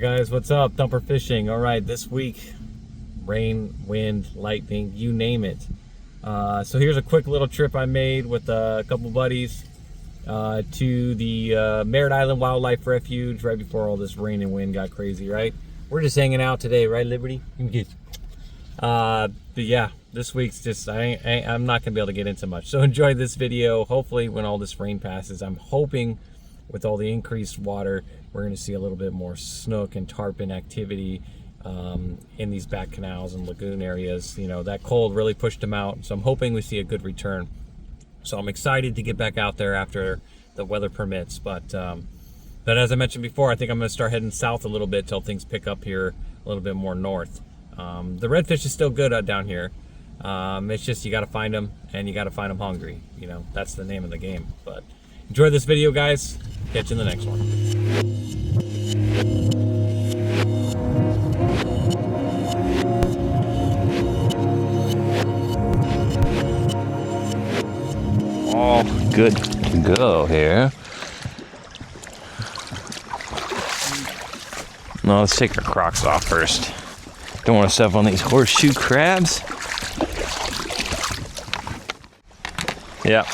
guys, what's up? Thumper Fishing. All right, this week, rain, wind, lightning, you name it. So here's a quick little trip I made with a couple buddies to the Merritt Island Wildlife Refuge right before all this rain and wind got crazy, right? We're just hanging out today, right, Liberty? But yeah, this week's just, I'm not gonna be able to get into much. So enjoy this video. Hopefully when all this rain passes, I'm hoping with all the increased water, we're gonna see a little bit more snook and tarpon activity in these back canals and lagoon areas. You know, that cold really pushed them out, so I'm hoping we see a good return. So I'm excited to get back out there after the weather permits. But as I mentioned before, I think I'm gonna start heading south a little bit till things pick up here a little bit more north. The redfish is still good down here. It's just you gotta find them, and you gotta find them hungry. You know, that's the name of the game. But enjoy this video, guys. Catch you in the next one. All good to go here. No, let's take our Crocs off first. Don't want to step on these horseshoe crabs. Yeah.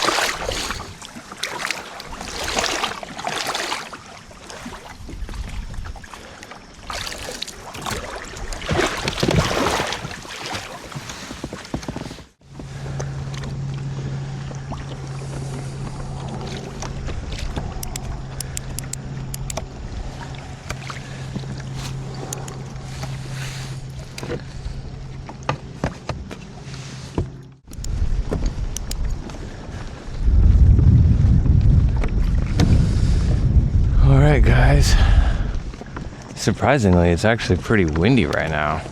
Alright guys, surprisingly it's actually pretty windy right now.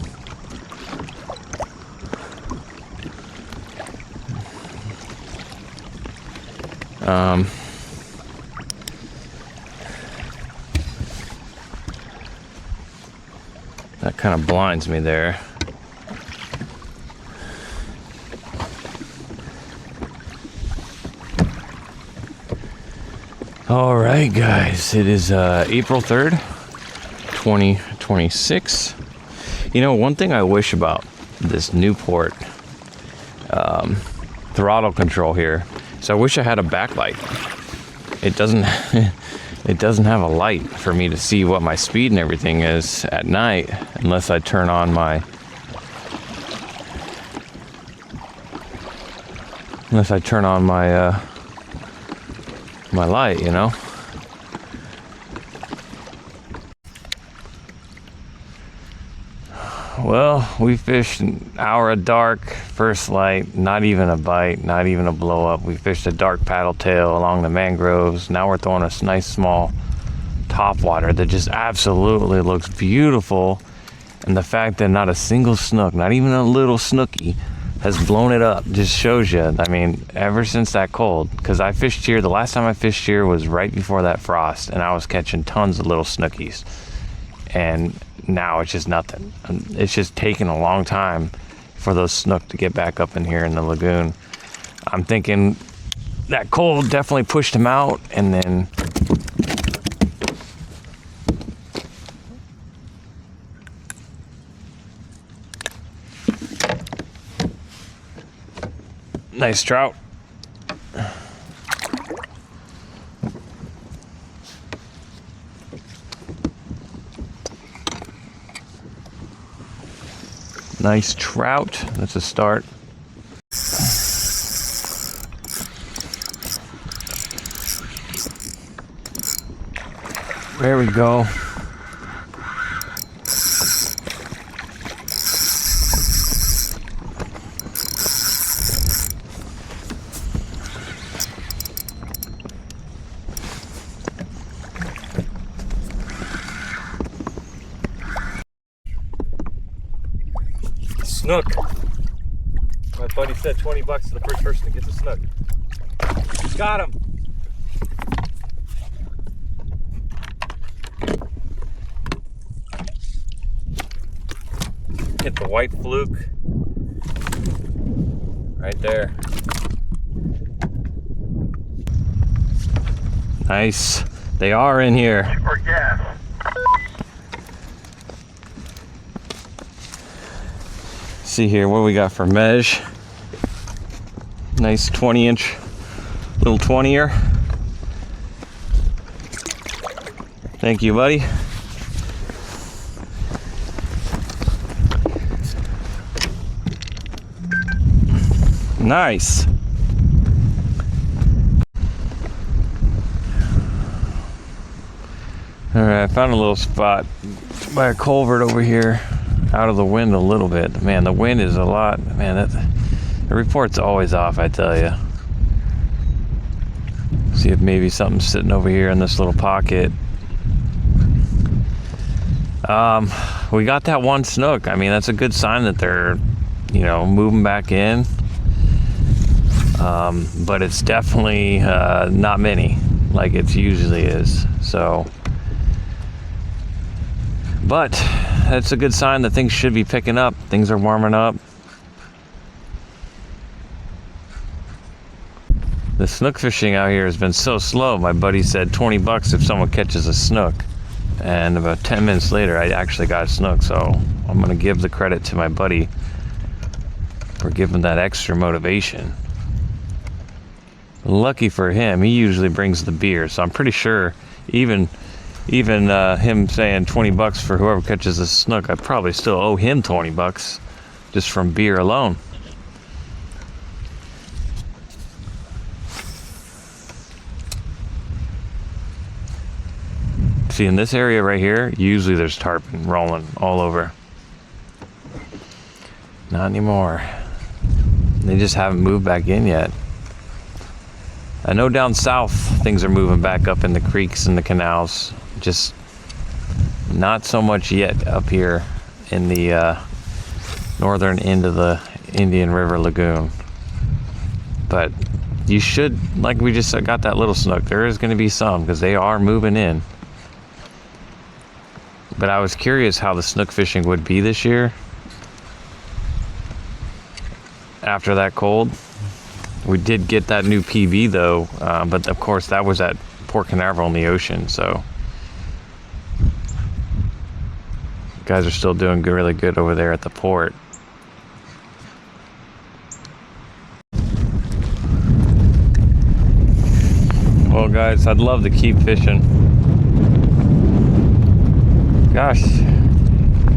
That kind of blinds me there. All right, guys, it is April 3rd, 2026. You know, one thing I wish about this Newport throttle control here is I wish I had a backlight. It doesn't it doesn't have a light for me to see what my speed and everything is at night unless I turn on my my light, you know. Well, we fished an hour of dark, first light, not even a bite, not even a blow up. We fished a dark paddle tail along the mangroves. Now we're throwing a nice small topwater that just absolutely looks beautiful. And the fact that not a single snook, not even a little snooky, has blown it up just shows you. I mean, ever since that cold, because I fished here, the last time I fished here was right before that frost, and I was catching tons of little snookies, and now it's just nothing. It's just taking a long time for those snook to get back up in here in the lagoon. I'm thinking that cold definitely pushed them out, and then nice trout. Nice trout. That's a start. There we go. Snook. My buddy said 20 bucks to the first person that gets a snook. Got him. Hit the white fluke. Right there. Nice. They are in here. see here what we got for mesh. Nice 20-inch little 20er. Thank you, buddy. Nice. All right, I found a little spot by a culvert over here, out of the wind a little bit. Man, the wind is a lot. Man, the report's always off, I tell you. See if maybe something's sitting over here in this little pocket. We got that one snook. I mean, that's a good sign that they're, you know, moving back in. But it's definitely not many like it usually is. So, but that's a good sign that things should be picking up. Things are warming up. The snook fishing out here has been so slow. My buddy said 20 bucks if someone catches a snook. And about 10 minutes later, I actually got a snook. So I'm gonna give the credit to my buddy for giving that extra motivation. Lucky for him, he usually brings the beer. So I'm pretty sure even him saying 20 bucks for whoever catches a snook, I probably still owe him 20 bucks just from beer alone. See, in this area right here, usually there's tarpon rolling all over. Not anymore. They just haven't moved back in yet. I know down south things are moving back up in the creeks and the canals. Just not so much yet up here in the northern end of the Indian River Lagoon. But you should, like we just got that little snook, there is going to be some because they are moving in. But I was curious how the snook fishing would be this year after that cold. We did get that new PV though, but of course that was at Port Canaveral in the ocean, so guys are still doing good, really good over there at the port. Well guys, I'd love to keep fishing. Gosh,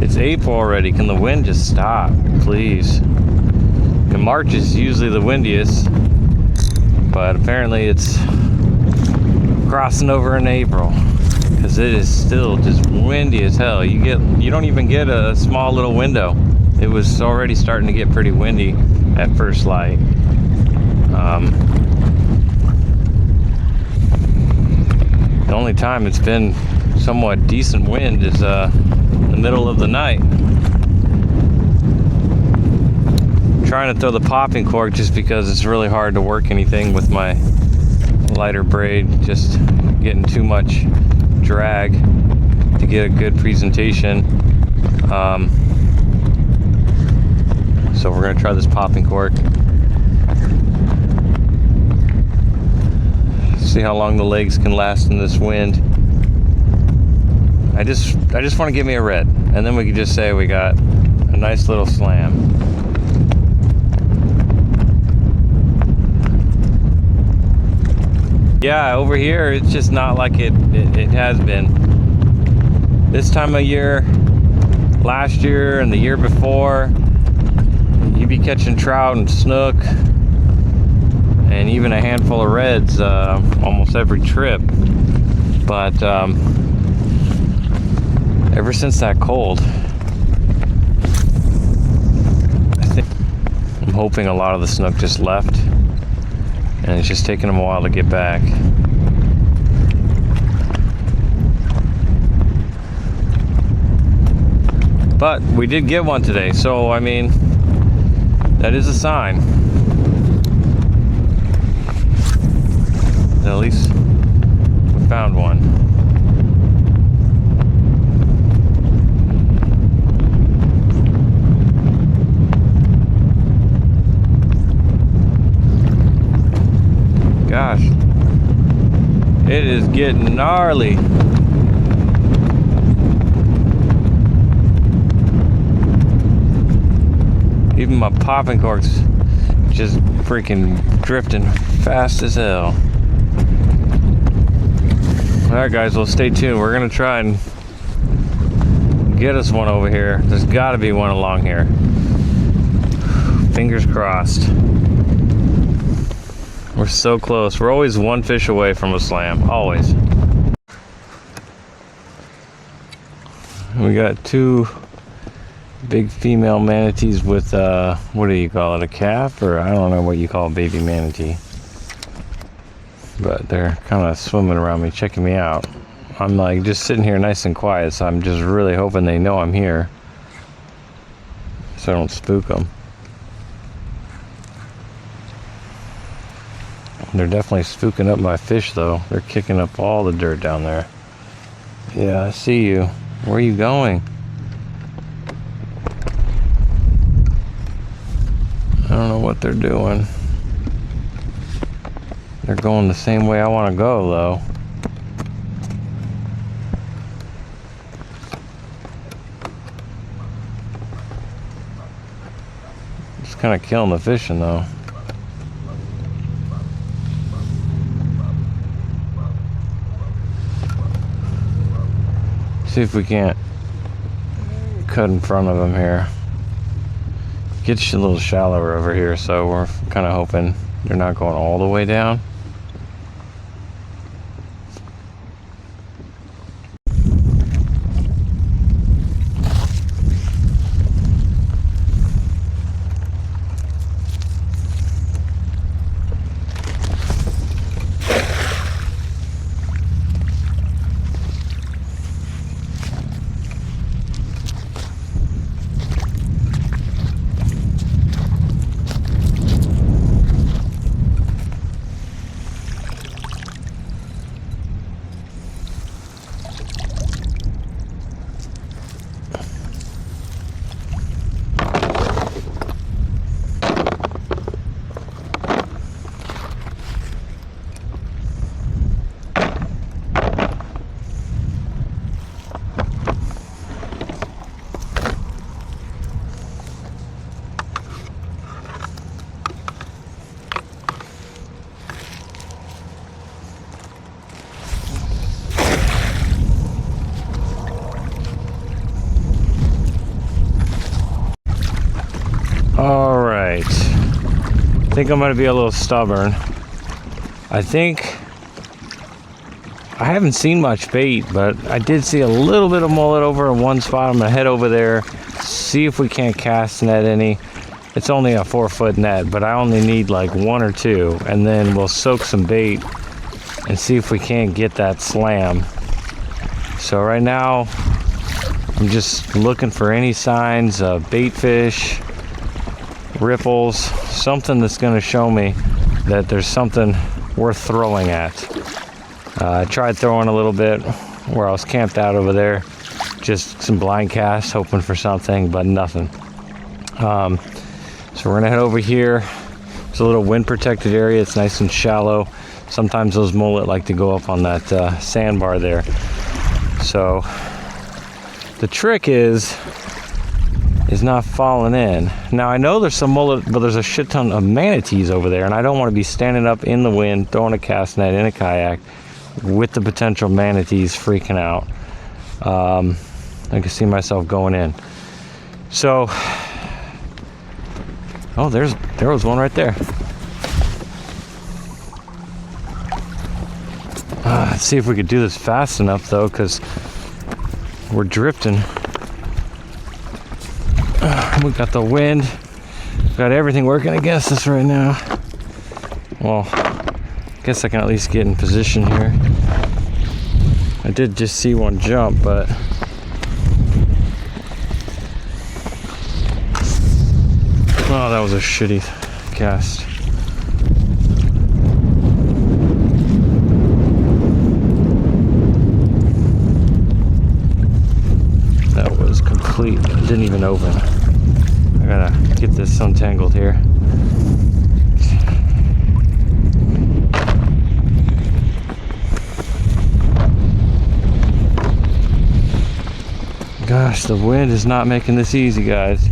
it's April already. Can the wind just stop, please? And March is usually the windiest, but apparently it's crossing over in April because it is still just windy as hell. You don't even get a small little window. It was already starting to get pretty windy at first light. The only time it's been somewhat decent wind is the middle of the night. I'm trying to throw the popping cork just because it's really hard to work anything with my lighter braid, just getting too much drag to get a good presentation. So we're gonna try this popping cork. See how long the legs can last in this wind. I just want to give me a red, and then we can just say we got a nice little slam. Yeah, over here it's just not like it has been. This time of year, last year and the year before, you'd be catching trout and snook and even a handful of reds almost every trip. But ever since that cold, I'm hoping a lot of the snook just left, and it's just taking them a while to get back. But we did get one today, so I mean, that is a sign. At least we found one. Gosh, it is getting gnarly. Even my popping corks just freaking drifting fast as hell. Alright guys, well stay tuned. We're gonna try and get us one over here. There's gotta be one along here. Fingers crossed. We're so close. We're always one fish away from a slam. Always. We got two big female manatees with, what do you call it? A calf? Or I don't know what you call a baby manatee. But they're kind of swimming around me, checking me out. I'm like just sitting here nice and quiet, so I'm just really hoping they know I'm here, so I don't spook them. They're definitely spooking up my fish though. They're kicking up all the dirt down there. Yeah, I see you. Where are you going? I don't know what they're doing. They're going the same way I want to go though. It's kind of killing the fishing though. See if we can't cut in front of them here. Gets a little shallower over here, so we're kind of hoping they're not going all the way down. All right, I think I'm gonna be a little stubborn. I think I haven't seen much bait, but I did see a little bit of mullet over in one spot. I'm gonna head over there, see if we can't cast net any. It's only a 4-foot net, but I only need like 1 or 2, and then we'll soak some bait and see if we can't get that slam. So right now, I'm just looking for any signs of bait fish, ripples, something that's going to show me that there's something worth throwing at. I tried throwing a little bit where I was camped out over there, just some blind casts, hoping for something, but nothing. So we're gonna head over here. It's a little wind protected area. It's nice and shallow. Sometimes those mullet like to go up on that sandbar there. So the trick is not falling in. Now I know there's some mullet, but there's a shit ton of manatees over there, and I don't want to be standing up in the wind throwing a cast net in a kayak with the potential manatees freaking out. I can see myself going in. So, oh, there was one right there. Let's see if we could do this fast enough though, because we're drifting. We got the wind, got everything working against us right now. Well, I guess I can at least get in position here. I did just see one jump, but oh, that was a shitty cast. That was complete. It didn't even open. I gotta get this untangled here. Gosh, the wind is not making this easy, guys.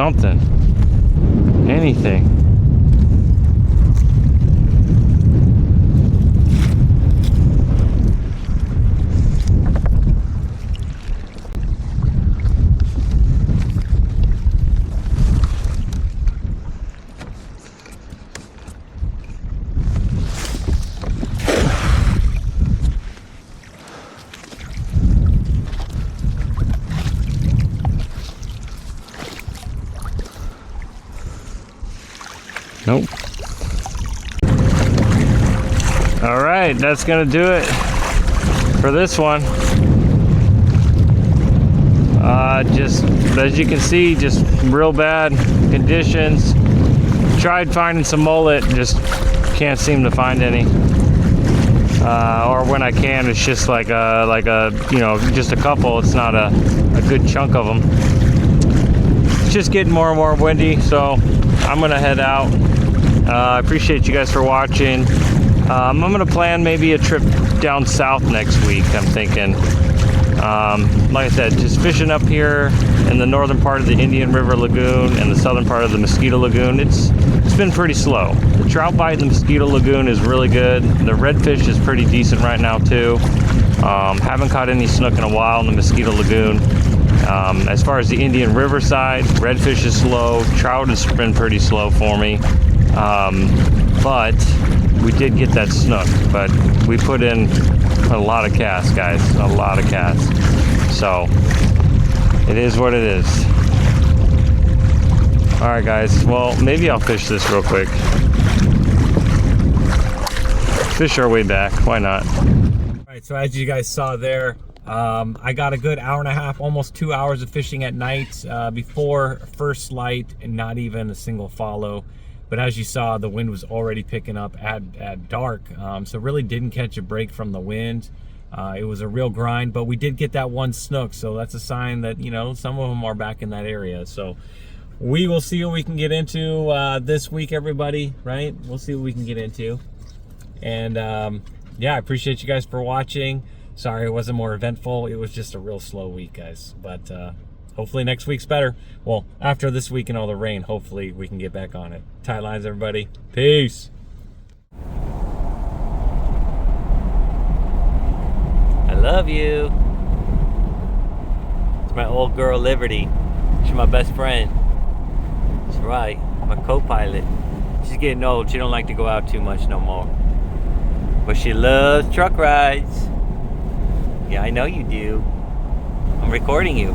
something. Anything. Nope. All right, that's gonna do it for this one. Just as you can see, just real bad conditions. Tried finding some mullet, just can't seem to find any. Or when I can, it's just like a you know, just a couple. It's not a good chunk of them. It's just getting more and more windy, so I'm gonna head out. I appreciate you guys for watching. I'm gonna plan maybe a trip down south next week, I'm thinking. Like I said, just fishing up here in the northern part of the Indian River Lagoon and the southern part of the Mosquito Lagoon. It's been pretty slow. The trout bite in the Mosquito Lagoon is really good. The redfish is pretty decent right now too. Haven't caught any snook in a while in the Mosquito Lagoon. As far as the Indian River side, redfish is slow. Trout has been pretty slow for me. But we did get that snook, but we put in a lot of casts, guys, a lot of casts. So it is what it is. All right, guys, well, maybe I'll fish this real quick. Fish our way back, why not? All right, so as you guys saw there, I got a good hour and a half, almost 2 hours of fishing at night before first light, and not even a single follow. But as you saw, the wind was already picking up at dark, so really didn't catch a break from the wind. It was a real grind, but we did get that one snook, so that's a sign that, you know, some of them are back in that area. So we will see what we can get into this week, everybody, right? We'll see what we can get into. And yeah, I appreciate you guys for watching. Sorry it wasn't more eventful. It was just a real slow week, guys. But hopefully next week's better. Well, after this week and all the rain, hopefully we can get back on it. Tight lines, everybody. Peace. I love you. It's my old girl, Liberty. She's my best friend. That's right, my co-pilot. She's getting old. She don't like to go out too much no more. But she loves truck rides. Yeah, I know you do. I'm recording you.